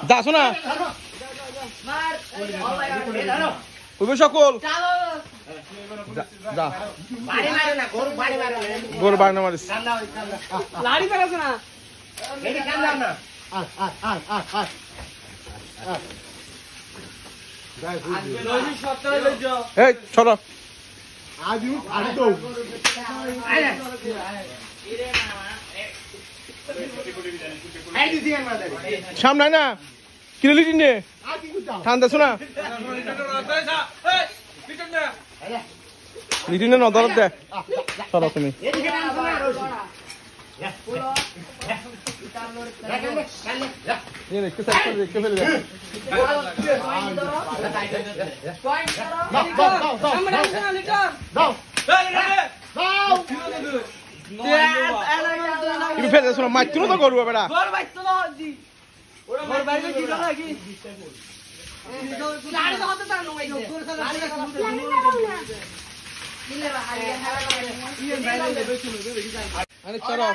যা শোনা ওই সকল গরু বাড়ি না মারিস লাড়ি পেরাছে না এই চলো সামনে না কিলোলিটি নে ঠান্ডা শোনা লিটি নে নদরত দে চলো তুমি দেখতে ফেলে ফেলে শোনো মারছিল তো করবো বেড়া আরে চলো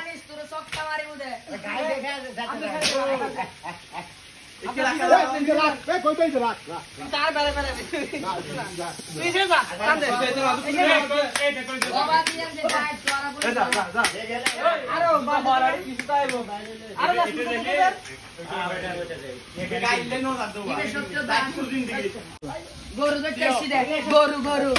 গরু গরু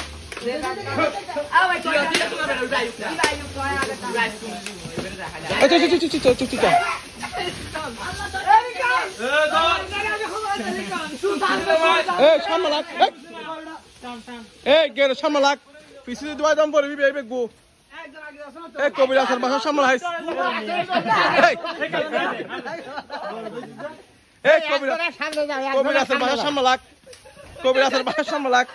সামলাক পিছিয়ে দুয়াই দাম পড়বি বেবে গো এই কবিরাসের বাসা সামলাইস এই কবিরাসের বাসা সামলাক কবিরাসের বাসা সামলাক